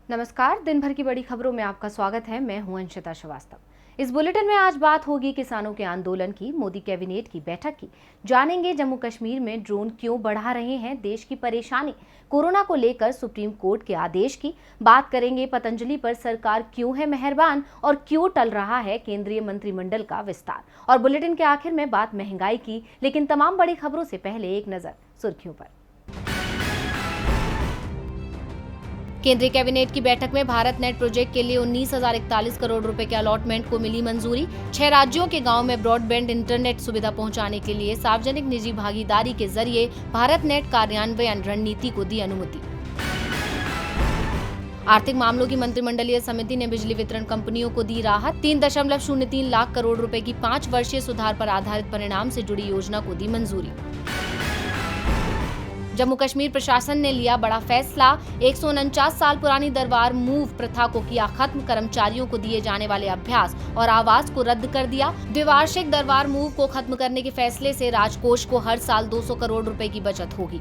नमस्कार। दिन भर की बड़ी खबरों में आपका स्वागत है। मैं हूं अंशिता श्रीवास्तव। इस बुलेटिन में आज बात होगी किसानों के आंदोलन की, मोदी कैबिनेट की बैठक की, जानेंगे जम्मू कश्मीर में ड्रोन क्यों बढ़ा रहे हैं देश की परेशानी, कोरोना को लेकर सुप्रीम कोर्ट के आदेश की बात करेंगे, पतंजलि पर सरकार क्यों है मेहरबान और क्यों टल रहा है केंद्रीय मंत्रिमंडल का विस्तार, और बुलेटिन के आखिर में बात महंगाई की। लेकिन तमाम बड़ी खबरों से पहले एक नजर सुर्खियों पर। केंद्रीय कैबिनेट की बैठक में भारत नेट प्रोजेक्ट के लिए 19,041 करोड़ रुपए के अलॉटमेंट को मिली मंजूरी। 6 राज्यों के गांव में ब्रॉडबैंड इंटरनेट सुविधा पहुंचाने के लिए सार्वजनिक निजी भागीदारी के जरिए भारत नेट कार्यान्वयन रणनीति को दी अनुमति। आर्थिक मामलों की मंत्रिमंडलीय समिति ने बिजली वितरण कंपनियों को दी राहत। 3.03 लाख करोड़ रुपए की 5 वर्षीय सुधार पर आधारित परिणाम से जुड़ी योजना को दी मंजूरी। जम्मू कश्मीर प्रशासन ने लिया बड़ा फैसला। 149 साल पुरानी दरबार मूव प्रथा को किया खत्म। कर्मचारियों को दिए जाने वाले अभ्यास और आवास को रद्द कर दिया। द्विवार्षिक दरबार मूव को खत्म करने के फैसले से राजकोष को हर साल 200 करोड़ रुपए की बचत होगी।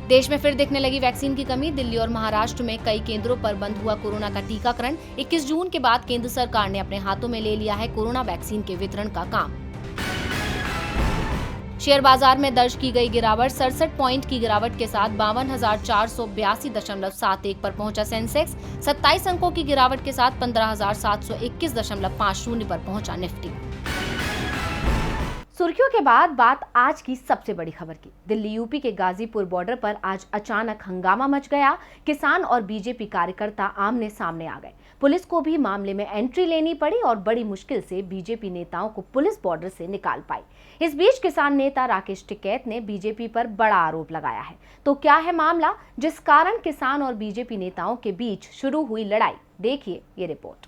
देश में फिर दिखने लगी वैक्सीन की कमी। दिल्ली और महाराष्ट्र में कई केंद्रों पर बंद हुआ कोरोना का टीकाकरण। 21 जून के बाद केंद्र सरकार ने अपने हाथों में ले लिया है कोरोना वैक्सीन के वितरण का काम। शेयर बाजार में दर्ज की गई गिरावट। 67 पॉइंट की गिरावट के साथ 52,482.71 पर पहुंचा सेंसेक्स। 27 अंकों की गिरावट के साथ 15,721.50 पर पहुंचा निफ्टी। सुर्खियों के बाद बात आज की सबसे बड़ी खबर की। दिल्ली यूपी के गाजीपुर बॉर्डर पर आज अचानक हंगामा मच गया। किसान और बीजेपी कार्यकर्ता आमने सामने आ गए। पुलिस को भी मामले में एंट्री लेनी पड़ी और बड़ी मुश्किल से बीजेपी नेताओं को पुलिस बॉर्डर से निकाल पाई। इस बीच किसान नेता राकेश टिकैत ने बीजेपी पर बड़ा आरोप लगाया है। तो क्या है मामला जिस कारण किसान और बीजेपी नेताओं के बीच शुरू हुई लड़ाई? देखिए ये रिपोर्ट।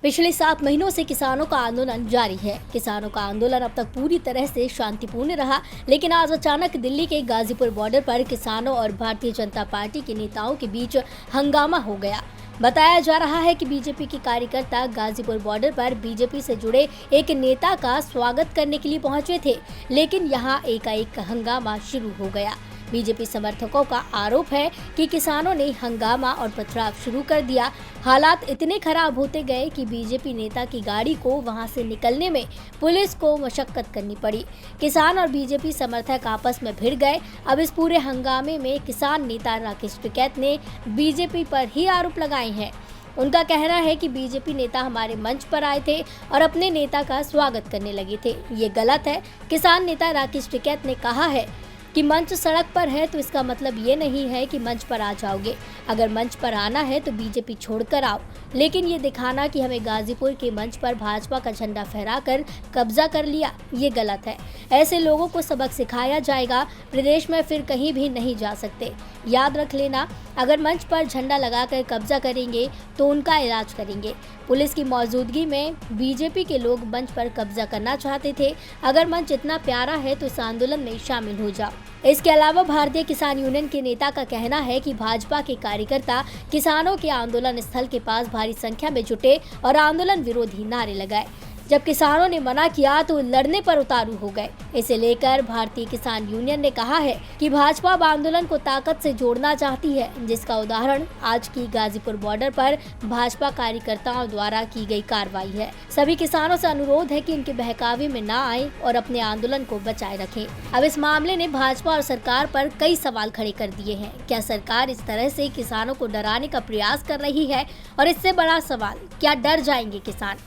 पिछले 7 महीनों से किसानों का आंदोलन जारी है। किसानों का आंदोलन अब तक पूरी तरह से शांतिपूर्ण रहा, लेकिन आज अचानक दिल्ली के गाजीपुर बॉर्डर पर किसानों और भारतीय जनता पार्टी के नेताओं के बीच हंगामा हो गया। बताया जा रहा है कि बीजेपी के कार्यकर्ता गाजीपुर बॉर्डर पर बीजेपी से जुड़े एक नेता का स्वागत करने के लिए पहुंचे थे, लेकिन यहां एकाएक हंगामा शुरू हो गया। बीजेपी समर्थकों का आरोप है कि किसानों ने हंगामा और पथराव शुरू कर दिया। हालात इतने खराब होते गए कि बीजेपी नेता की गाड़ी को वहां से निकलने में पुलिस को मशक्कत करनी पड़ी। किसान और बीजेपी समर्थक आपस में भिड़ गए। अब इस पूरे हंगामे में किसान नेता राकेश टिकैत ने बीजेपी पर ही आरोप लगाए हैं। उनका कहना है कि बीजेपी नेता हमारे मंच पर आए थे और अपने नेता का स्वागत करने लगे थे। ये गलत है। किसान नेता राकेश टिकैत ने कहा है कि मंच सड़क पर है तो इसका मतलब ये नहीं है कि मंच पर आ जाओगे। अगर मंच पर आना है तो बीजेपी छोड़कर आओ, लेकिन ये दिखाना कि हमें गाजीपुर के मंच पर भाजपा का झंडा फहराकर कब्जा कर लिया, ये गलत है। ऐसे लोगों को सबक सिखाया जाएगा। प्रदेश में फिर कहीं भी नहीं जा सकते। याद रख लेना, अगर मंच पर झंडा लगाकर कब्जा करेंगे तो उनका इलाज करेंगे। पुलिस की मौजूदगी में बीजेपी के लोग मंच पर कब्जा करना चाहते थे। अगर मंच इतना प्यारा है तो इस आंदोलन में शामिल हो जाओ। इसके अलावा भारतीय किसान यूनियन के नेता का कहना है कि भाजपा के कार्यकर्ता किसानों के आंदोलन स्थल के पास भारी संख्या में जुटे और आंदोलन विरोधी नारे लगाए। जब किसानों ने मना किया तो लड़ने पर उतारू हो गए। इसे लेकर भारतीय किसान यूनियन ने कहा है कि भाजपा अब आंदोलन को ताकत से जोड़ना चाहती है, जिसका उदाहरण आज की गाजीपुर बॉर्डर पर भाजपा कार्यकर्ताओं द्वारा की गई कार्रवाई है। सभी किसानों से अनुरोध है कि इनके बहकावे में न आए और अपने आंदोलन को बचाए रखें। अब इस मामले ने भाजपा और सरकार पर कई सवाल खड़े कर दिए हैं। क्या सरकार इस तरह से किसानों को डराने का प्रयास कर रही है? और इससे बड़ा सवाल, क्या डर जाएंगे किसान?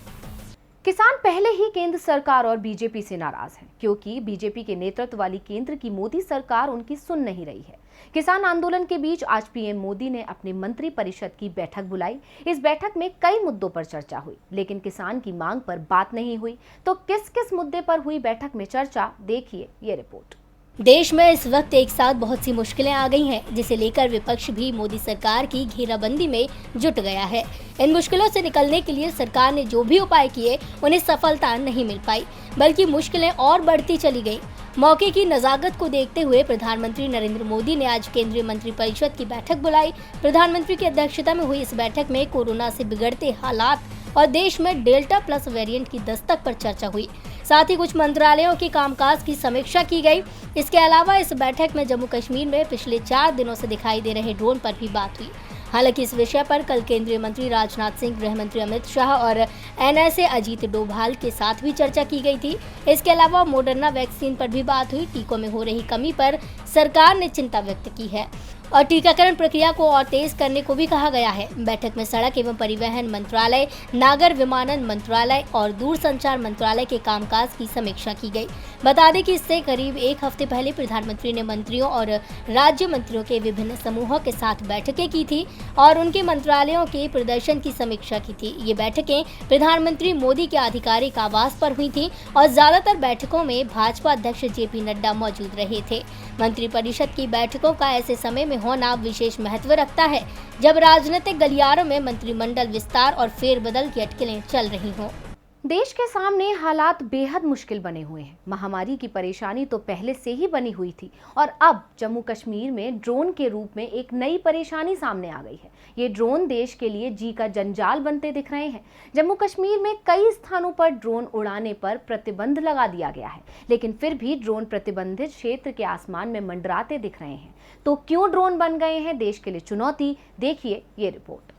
किसान पहले ही केंद्र सरकार और बीजेपी से नाराज हैं, क्योंकि बीजेपी के नेतृत्व वाली केंद्र की मोदी सरकार उनकी सुन नहीं रही है। किसान आंदोलन के बीच आज पीएम मोदी ने अपने मंत्री परिषद की बैठक बुलाई। इस बैठक में कई मुद्दों पर चर्चा हुई, लेकिन किसान की मांग पर बात नहीं हुई। तो किस किस मुद्दे पर हुई बैठक में चर्चा, देखिए ये रिपोर्ट। देश में इस वक्त एक साथ बहुत सी मुश्किलें आ गई हैं, जिसे लेकर विपक्ष भी मोदी सरकार की घेराबंदी में जुट गया है। इन मुश्किलों से निकलने के लिए सरकार ने जो भी उपाय किए, उन्हें सफलता नहीं मिल पाई, बल्कि मुश्किलें और बढ़ती चली गईं। मौके की नज़ाकत को देखते हुए प्रधानमंत्री नरेंद्र मोदी ने आज केंद्रीय मंत्रिपरिषद की बैठक बुलाई। प्रधानमंत्री की अध्यक्षता में हुई इस बैठक में कोरोना से बिगड़ते हालात और देश में डेल्टा प्लस वेरिएंट की दस्तक पर चर्चा हुई। साथ ही कुछ मंत्रालयों के कामकाज की समीक्षा की गई। इसके अलावा इस बैठक में जम्मू कश्मीर में पिछले 4 दिनों से दिखाई दे रहे ड्रोन पर भी बात हुई। हालांकि इस विषय पर कल केंद्रीय मंत्री राजनाथ सिंह, गृह मंत्री अमित शाह और एनएसए अजीत डोभाल के साथ भी चर्चा की गई थी। इसके अलावा मॉडर्ना वैक्सीन पर भी बात हुई। टीकों में हो रही कमी पर सरकार ने चिंता व्यक्त की है और टीकाकरण प्रक्रिया को और तेज करने को भी कहा गया है। बैठक में सड़क एवं परिवहन मंत्रालय, नागर विमानन मंत्रालय और दूरसंचार मंत्रालय के कामकाज की समीक्षा की गई। बता दें कि इससे करीब एक हफ्ते पहले प्रधानमंत्री ने मंत्रियों और राज्य मंत्रियों के विभिन्न समूहों के साथ बैठकें की थी और उनके मंत्रालयों के प्रदर्शन की समीक्षा की थी। ये बैठकें प्रधानमंत्री मोदी के आधिकारिक आवास पर हुई थी और ज्यादातर बैठकों में भाजपा अध्यक्ष जेपी नड्डा मौजूद रहे थे। मंत्रिपरिषद की बैठकों का ऐसे समय में होना विशेष महत्व रखता है जब राजनीतिक गलियारों में मंत्रिमंडल विस्तार और फेरबदल की अटकलें चल रही हों। देश के सामने हालात बेहद मुश्किल बने हुए हैं। महामारी की परेशानी तो पहले से ही बनी हुई थी और अब जम्मू कश्मीर में ड्रोन के रूप में एक नई परेशानी सामने आ गई है। ये ड्रोन देश के लिए जी का जंजाल बनते दिख रहे हैं। जम्मू कश्मीर में कई स्थानों पर ड्रोन उड़ाने पर प्रतिबंध लगा दिया गया है, लेकिन फिर भी ड्रोन प्रतिबंधित क्षेत्र के आसमान में मंडराते दिख रहे हैं। तो क्यों ड्रोन बन गए हैं देश के लिए चुनौती? देखिए ये रिपोर्ट।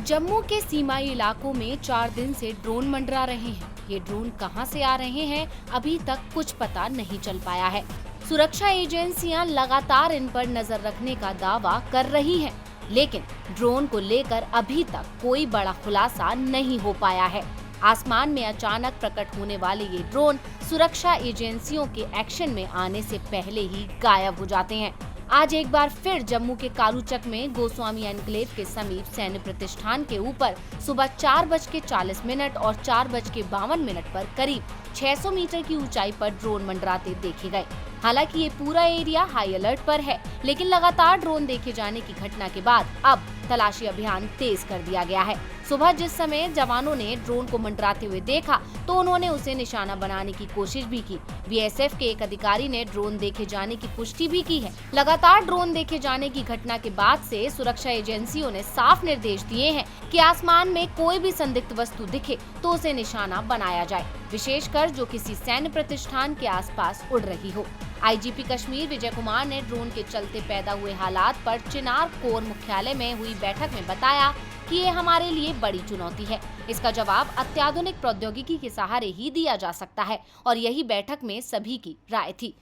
जम्मू के सीमाई इलाकों में 4 दिन से ड्रोन मंडरा रहे हैं। ये ड्रोन कहां से आ रहे हैं अभी तक कुछ पता नहीं चल पाया है। सुरक्षा एजेंसियां लगातार इन पर नजर रखने का दावा कर रही हैं, लेकिन ड्रोन को लेकर अभी तक कोई बड़ा खुलासा नहीं हो पाया है। आसमान में अचानक प्रकट होने वाले ये ड्रोन सुरक्षा एजेंसियों के एक्शन में आने से पहले ही गायब हो जाते हैं। आज एक बार फिर जम्मू के कालूचक में गोस्वामी एन्क्लेव के समीप सैन्य प्रतिष्ठान के ऊपर सुबह 4:40 और 4:52 पर करीब 600 मीटर की ऊंचाई पर ड्रोन मंडराते देखे गए। हालांकि ये पूरा एरिया हाई अलर्ट पर है, लेकिन लगातार ड्रोन देखे जाने की घटना के बाद अब तलाशी अभियान तेज कर दिया गया है। सुबह जिस समय जवानों ने ड्रोन को मंडराते हुए देखा तो उन्होंने उसे निशाना बनाने की कोशिश भी की। बीएसएफ के एक अधिकारी ने ड्रोन देखे जाने की पुष्टि भी की है। लगातार ड्रोन देखे जाने की घटना के बाद से सुरक्षा एजेंसियों ने साफ निर्देश दिए हैं कि आसमान में कोई भी संदिग्ध वस्तु दिखे तो उसे निशाना बनाया जाए, विशेषकर जो किसी सैन्य प्रतिष्ठान के आसपास उड़ रही हो। आईजीपी कश्मीर विजय कुमार ने ड्रोन के चलते पैदा हुए हालात पर चिनार कोर मुख्यालय में हुई बैठक में बताया कि ये हमारे लिए बड़ी चुनौती है। इसका जवाब अत्याधुनिक प्रौद्योगिकी के सहारे ही दिया जा सकता है और यही बैठक में सभी की राय थी।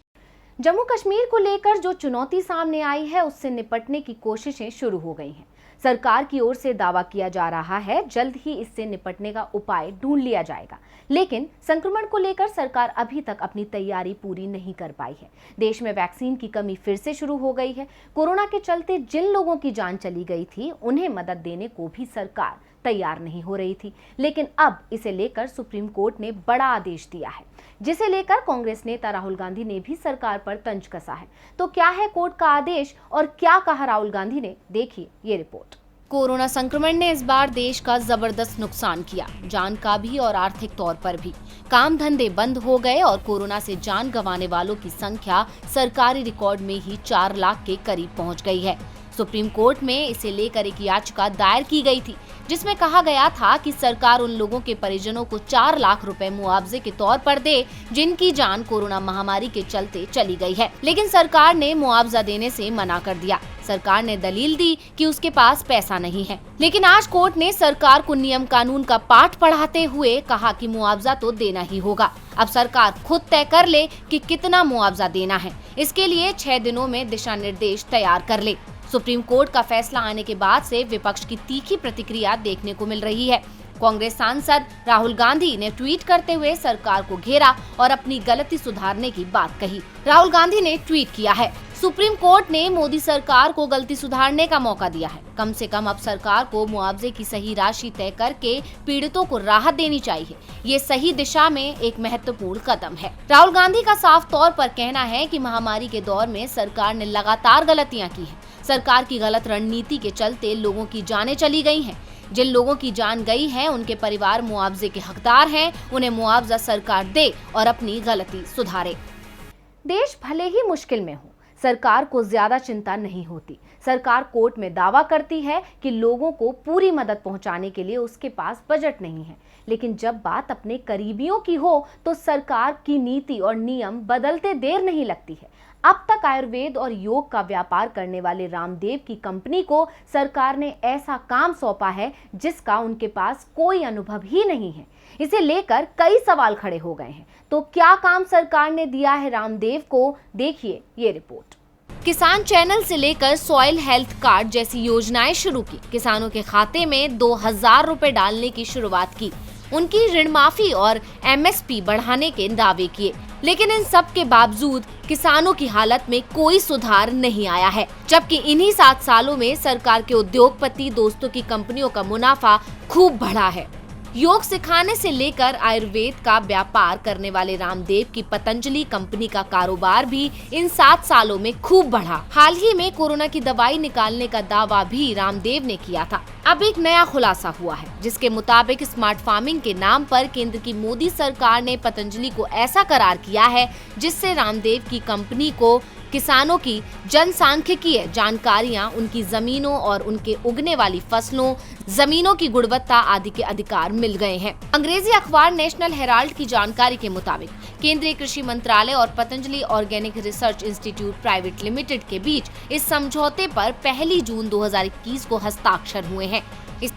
जम्मू कश्मीर को लेकर जो चुनौती सामने आई है उससे निपटने की कोशिशें शुरू हो गई हैं। सरकार की ओर से दावा किया जा रहा है जल्द ही इससे निपटने का उपाय ढूंढ लिया जाएगा, लेकिन संक्रमण को लेकर सरकार अभी तक अपनी तैयारी पूरी नहीं कर पाई है। देश में वैक्सीन की कमी फिर से शुरू हो गई है। कोरोना के चलते जिन लोगों की जान चली गई थी उन्हें मदद देने को भी सरकार तैयार नहीं हो रही थी, लेकिन अब इसे लेकर सुप्रीम कोर्ट ने बड़ा आदेश दिया है, जिसे लेकर कांग्रेस नेता राहुल गांधी ने भी सरकार पर तंज कसा है। तो क्या है कोर्ट का आदेश और क्या कहा राहुल गांधी ने? देखिए ये रिपोर्ट। कोरोना संक्रमण ने इस बार देश का जबरदस्त नुकसान किया, जान का भी और आर्थिक तौर पर भी। काम धंधे बंद हो गए और कोरोना से जान गंवाने वालों की संख्या सरकारी रिकॉर्ड में ही 4 लाख के करीब पहुंच गई है। सुप्रीम कोर्ट में इसे लेकर एक याचिका दायर की गई थी, जिसमें कहा गया था कि सरकार उन लोगों के परिजनों को 4 लाख रुपए मुआवजे के तौर पर दे जिनकी जान कोरोना महामारी के चलते चली गई है, लेकिन सरकार ने मुआवजा देने से मना कर दिया। सरकार ने दलील दी कि उसके पास पैसा नहीं है, लेकिन आज कोर्ट ने सरकार को नियम कानून का पाठ पढ़ाते हुए कहा कि मुआवजा तो देना ही होगा। अब सरकार खुद तय कर ले कि कितना मुआवजा देना है। इसके लिए 6 दिनों में दिशा निर्देश तैयार कर ले। सुप्रीम कोर्ट का फैसला आने के बाद से विपक्ष की तीखी प्रतिक्रिया देखने को मिल रही है। कांग्रेस सांसद राहुल गांधी ने ट्वीट करते हुए सरकार को घेरा और अपनी गलती सुधारने की बात कही। राहुल गांधी ने ट्वीट किया है, सुप्रीम कोर्ट ने मोदी सरकार को गलती सुधारने का मौका दिया है। कम से कम अब सरकार को मुआवजे की सही राशि तय करके पीड़ितों को राहत देनी चाहिए। ये सही दिशा में एक महत्वपूर्ण कदम है। राहुल गांधी का साफ तौर पर कहना है कि महामारी के दौर में सरकार ने लगातार गलतियां की हैं। सरकार की गलत रणनीति के चलते लोगों की जानें चली गई हैं। जिन लोगों की जान गई है उनके परिवार मुआवजे के हकदार हैं। उन्हें मुआवजा सरकार दे और अपनी गलती सुधारे। देश भले ही मुश्किल में हो, सरकार को ज्यादा चिंता नहीं होती। सरकार कोर्ट में दावा करती है कि लोगों को पूरी मदद पहुंचाने के लिए उसके पास बजट नहीं है, लेकिन जब बात अपने करीबियों की हो तो सरकार की नीति और नियम बदलते देर नहीं लगती है। अब तक आयुर्वेद और योग का व्यापार करने वाले रामदेव की कंपनी को सरकार ने ऐसा काम सौंपा है जिसका उनके पास कोई अनुभव ही नहीं है। इसे लेकर कई सवाल खड़े हो गए हैं। तो क्या काम सरकार ने दिया है रामदेव को, देखिए ये रिपोर्ट। किसान चैनल से लेकर सॉइल हेल्थ कार्ड जैसी योजनाएं शुरू की, किसानों के खाते में 2000 रुपए डालने की शुरुआत की, उनकी ऋण माफी और MSP बढ़ाने के दावे किए, लेकिन इन सब के बावजूद किसानों की हालत में कोई सुधार नहीं आया है। जबकि इन्हीं 7 सालों में सरकार के उद्योगपति दोस्तों की कंपनियों का मुनाफा खूब बढ़ा है। योग सिखाने से लेकर आयुर्वेद का व्यापार करने वाले रामदेव की पतंजलि कंपनी का कारोबार भी इन 7 सालों में खूब बढ़ा। हाल ही में कोरोना की दवाई निकालने का दावा भी रामदेव ने किया था। अब एक नया खुलासा हुआ है, जिसके मुताबिक स्मार्ट फार्मिंग के नाम पर केंद्र की मोदी सरकार ने पतंजलि को ऐसा करार किया है जिससे रामदेव की कंपनी को किसानों की जनसांख्यिकीय जानकारियां, उनकी जमीनों और उनके उगने वाली फसलों, जमीनों की गुणवत्ता आदि के अधिकार मिल गए हैं। अंग्रेजी अखबार नेशनल हेराल्ड की जानकारी के मुताबिक केंद्रीय कृषि मंत्रालय और Patanjali organic research institute private limited के बीच इस समझौते पर 1 जून 2021 को हस्ताक्षर हुए हैं।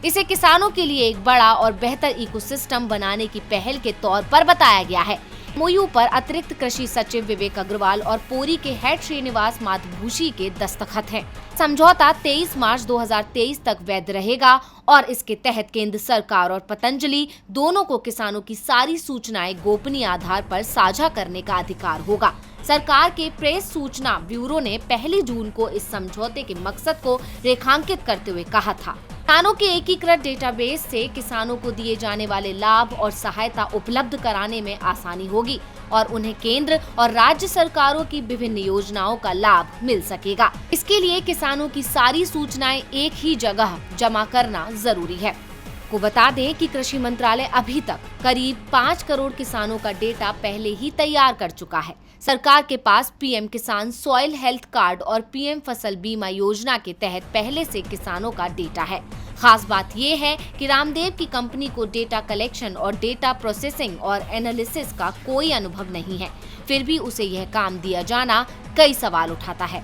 इसे किसानों के लिए एक बड़ा और बेहतर इकोसिस्टम बनाने की पहल के तौर पर बताया गया है। MOU पर अतिरिक्त कृषि सचिव विवेक अग्रवाल और पोरी के हेड श्रीनिवास माधभूषी के दस्तखत हैं। समझौता 23 मार्च 2023 तक वैध रहेगा और इसके तहत केंद्र सरकार और पतंजलि दोनों को किसानों की सारी सूचनाएं गोपनीय आधार पर साझा करने का अधिकार होगा। सरकार के प्रेस सूचना ब्यूरो ने 1 जून को इस समझौते के मकसद को रेखांकित करते हुए कहा था, किसानों के एकीकृत डेटाबेस से किसानों को दिए जाने वाले लाभ और सहायता उपलब्ध कराने में आसानी होगी और उन्हें केंद्र और राज्य सरकारों की विभिन्न योजनाओं का लाभ मिल सकेगा। इसके लिए किसानों की सारी सूचनाएं एक ही जगह जमा करना जरूरी है। को बता दें कि कृषि मंत्रालय अभी तक करीब 5 करोड़ किसानों का डेटा पहले ही तैयार कर चुका है। सरकार के पास PM किसान सॉइल हेल्थ कार्ड और PM फसल बीमा योजना के तहत पहले से किसानों का डेटा है। खास बात ये है कि रामदेव की कंपनी को डेटा कलेक्शन और डेटा प्रोसेसिंग और एनालिसिस का कोई अनुभव नहीं है, फिर भी उसे यह काम दिया जाना कई सवाल उठाता है।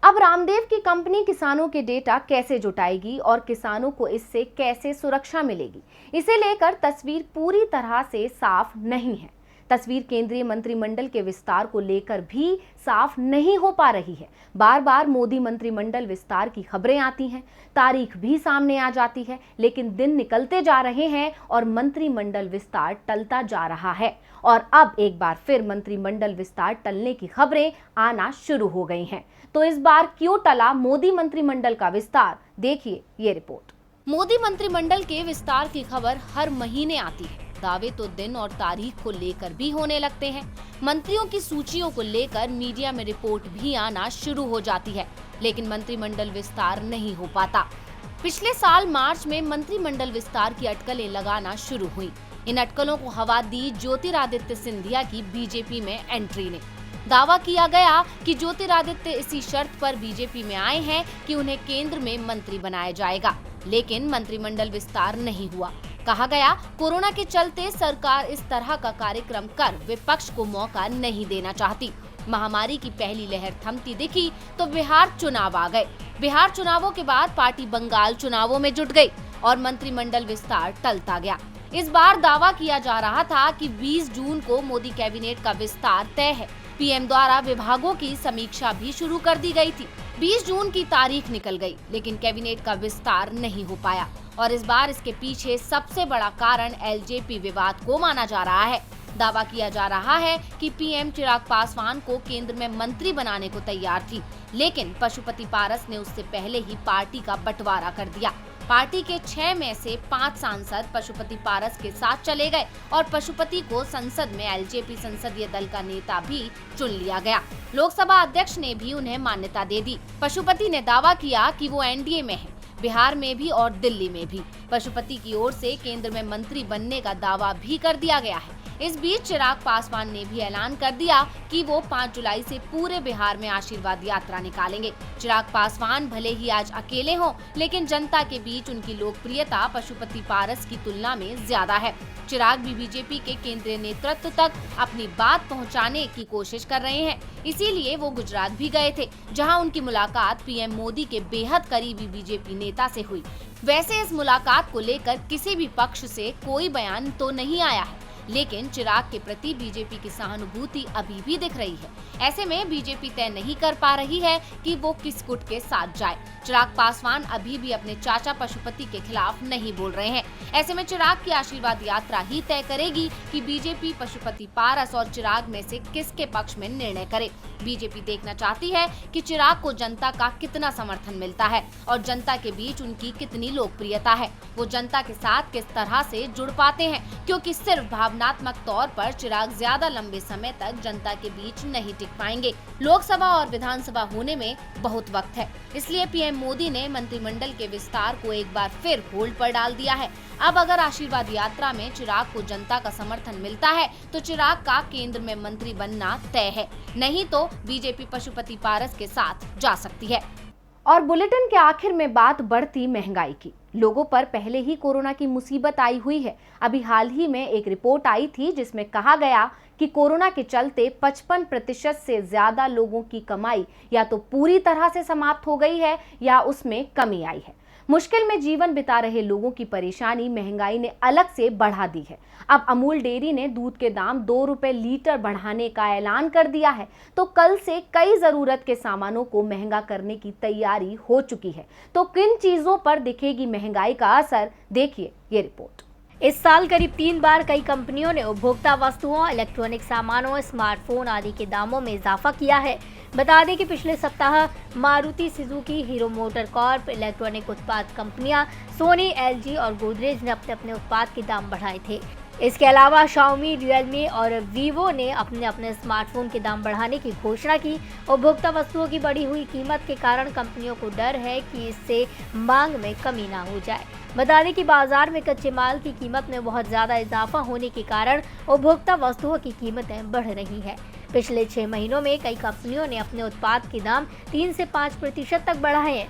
अब रामदेव की कंपनी किसानों के डेटा कैसे जुटाएगी और किसानों को इससे कैसे सुरक्षा मिलेगी, इसे लेकर तस्वीर पूरी तरह से साफ नहीं है। तस्वीर केंद्रीय मंत्रिमंडल के विस्तार को लेकर भी साफ नहीं हो पा रही है। बार बार मोदी मंत्रिमंडल विस्तार की खबरें आती हैं, तारीख भी सामने आ जाती है, लेकिन दिन निकलते जा रहे हैं और मंत्रिमंडल विस्तार टलता जा रहा है। और अब एक बार फिर मंत्रिमंडल विस्तार टलने की खबरें आना शुरू हो गई हैं। तो इस बार क्यों टला मोदी मंत्रिमंडल का विस्तार, देखिए ये रिपोर्ट। मोदी मंत्रिमंडल के विस्तार की खबर हर महीने आती है। दावे तो दिन और तारीख को लेकर भी होने लगते हैं। मंत्रियों की सूचियों को लेकर मीडिया में रिपोर्ट भी आना शुरू हो जाती है, लेकिन मंत्रिमंडल विस्तार नहीं हो पाता। पिछले साल मार्च में मंत्रिमंडल विस्तार की अटकलें लगाना शुरू हुई। इन अटकलों को हवा दी ज्योतिरादित्य सिंधिया की बीजेपी में एंट्री ने। दावा किया गया कि ज्योतिरादित्य इसी शर्त पर बीजेपी में आए हैं कि उन्हें केंद्र में मंत्री बनाया जाएगा, लेकिन मंत्रिमंडल विस्तार नहीं हुआ। कहा गया, कोरोना के चलते सरकार इस तरह का कार्यक्रम कर विपक्ष को मौका नहीं देना चाहती। महामारी की पहली लहर थमती दिखी तो बिहार चुनाव आ गए। बिहार चुनावों के बाद पार्टी बंगाल चुनावों में जुट गई और मंत्रिमंडल विस्तार टलता गया। इस बार दावा किया जा रहा था कि 20 जून को मोदी कैबिनेट का विस्तार तय है। PM द्वारा विभागों की समीक्षा भी शुरू कर दी गई थी। 20 जून की तारीख निकल गई, लेकिन कैबिनेट का विस्तार नहीं हो पाया और इस बार इसके पीछे सबसे बड़ा कारण LJP विवाद को माना जा रहा है। दावा किया जा रहा है कि PM चिराग पासवान को केंद्र में मंत्री बनाने को तैयार थी, लेकिन पशुपति पारस ने उससे पहले ही पार्टी का बंटवारा कर दिया। पार्टी के 6 में से 5 सांसद पशुपति पारस के साथ चले गए और पशुपति को संसद में LJP संसदीय दल का नेता भी चुन लिया गया। लोकसभा अध्यक्ष ने भी उन्हें मान्यता दे दी। पशुपति ने दावा किया कि वो NDA में है, बिहार में भी और दिल्ली में भी। पशुपति की ओर से केंद्र में मंत्री बनने का दावा भी कर दिया गया है। इस बीच चिराग पासवान ने भी ऐलान कर दिया कि वो 5 जुलाई से पूरे बिहार में आशीर्वाद यात्रा निकालेंगे। चिराग पासवान भले ही आज अकेले हों, लेकिन जनता के बीच उनकी लोकप्रियता पशुपति पारस की तुलना में ज्यादा है। चिराग भी बीजेपी के केंद्रीय नेतृत्व तक अपनी बात पहुंचाने की कोशिश कर रहे हैं। इसीलिए वो गुजरात भी गए थे, जहां उनकी मुलाकात पीएम मोदी के बेहद करीबी बीजेपी नेता से हुई। वैसे इस मुलाकात को लेकर किसी भी पक्ष से कोई बयान तो नहीं आया है, लेकिन चिराग के प्रति बीजेपी की सहानुभूति अभी भी दिख रही है। ऐसे में बीजेपी तय नहीं कर पा रही है कि वो किस गुट के साथ जाए। चिराग पासवान अभी भी अपने चाचा पशुपति के खिलाफ नहीं बोल रहे हैं। ऐसे में चिराग की आशीर्वाद यात्रा ही तय करेगी कि बीजेपी पशुपति पारस और चिराग में से किसके पक्ष में निर्णय करे। बीजेपी देखना चाहती है कि चिराग को जनता का कितना समर्थन मिलता है और जनता के बीच उनकी कितनी लोकप्रियता है। वो जनता के साथ किस तरह से जुड़ पाते हैं, क्योंकि सिर्फ भावनात्मक तौर पर चिराग ज्यादा लंबे समय तक जनता के बीच नहीं टिक पाएंगे। लोकसभा और विधानसभा होने में बहुत वक्त है, इसलिए पीएम मोदी ने मंत्रिमंडल के विस्तार को एक बार फिर होल्ड पर डाल दिया है। अब अगर आशीर्वाद यात्रा में चिराग को जनता का समर्थन मिलता है तो चिराग का केंद्र में मंत्री बनना तय है, नहीं तो बीजेपी पशुपति पारस के साथ जा सकती है। और बुलेटिन के आखिर में बात बढ़ती महंगाई की। लोगों पर पहले ही कोरोना की मुसीबत आई हुई है। अभी हाल ही में एक रिपोर्ट आई थी जिसमें कहा गया कि कोरोना के चलते 55% से ज्यादा लोगों की कमाई या तो पूरी तरह से समाप्त हो गई है या उसमें कमी आई है। मुश्किल में जीवन बिता रहे लोगों की परेशानी महंगाई ने अलग से बढ़ा दी है। अब अमूल डेयरी ने दूध के दाम 2 रुपए लीटर बढ़ाने का ऐलान कर दिया है, तो कल से कई जरूरत के सामानों को महंगा करने की तैयारी हो चुकी है। तो किन चीजों पर दिखेगी महंगाई का असर, देखिए ये रिपोर्ट। इस साल करीब 3 बार कई कंपनियों ने उपभोक्ता वस्तुओं, इलेक्ट्रॉनिक सामानों, स्मार्टफोन आदि के दामों में इजाफा किया है। बता दें कि पिछले सप्ताह Maruti Suzuki, hero motor Corp, electronic उत्पाद कंपनियां सोनी, एलजी और गोदरेज ने अपने अपने उत्पाद के दाम बढ़ाए थे। इसके अलावा शाओमी, रियलमी और वीवो ने अपने अपने स्मार्टफोन के दाम बढ़ाने की घोषणा की। उपभोक्ता वस्तुओं की बढ़ी हुई कीमत के कारण कंपनियों को डर है कि इससे मांग में कमी ना हो जाए। बता दें कि बाजार में कच्चे माल की कीमत में बहुत ज़्यादा इजाफा होने के कारण उपभोक्ता वस्तुओं की कीमतें बढ़ रही हैं। पिछले 6 महीनों में कई कंपनियों ने अपने उत्पाद के दाम 3 से 5% तक बढ़ाए हैं।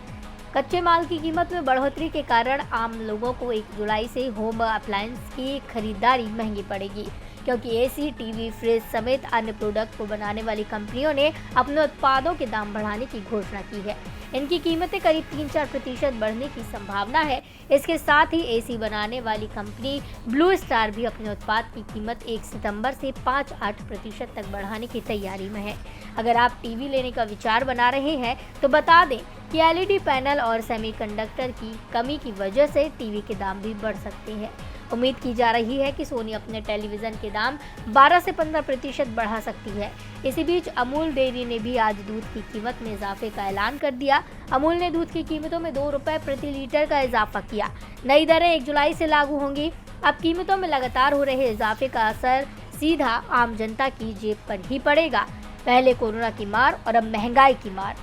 कच्चे माल की कीमत में बढ़ोतरी के कारण आम लोगों को 1 जुलाई से होम अप्लायंस की खरीदारी महंगी पड़ेगी, क्योंकि एसी, टीवी, फ्रिज समेत अन्य प्रोडक्ट को बनाने वाली कंपनियों ने अपने उत्पादों के दाम बढ़ाने की घोषणा की है। इनकी कीमतें करीब 3-4% बढ़ने की संभावना है। इसके साथ ही एसी बनाने वाली कंपनी ब्लू स्टार भी अपने उत्पाद की कीमत 1 सितंबर से 5-8% तक बढ़ाने की तैयारी में है। अगर आप टीवी लेने का विचार बना रहे हैं तो बता दें कि एलईडी पैनल और सेमीकंडक्टर की कमी की वजह से टीवी के दाम भी बढ़ सकते हैं। उम्मीद की जा रही है कि सोनी अपने टेलीविज़न के दाम 12 से 15% बढ़ा सकती है। इसी बीच अमूल डेयरी ने भी आज दूध की कीमत में इजाफे का ऐलान कर दिया। अमूल ने दूध की कीमतों में 2 रुपए प्रति लीटर का इजाफा किया। नई दरें 1 जुलाई से लागू होंगी। अब कीमतों में लगातार हो रहे इजाफे का असर सीधा आम जनता की जेब पर ही पड़ेगा। पहले कोरोना की मार और अब महंगाई की मार।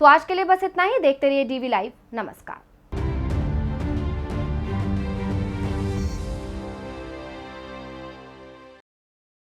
तो आज के लिए बस इतना ही। देखते रहिए डीवी लाइव। नमस्कार।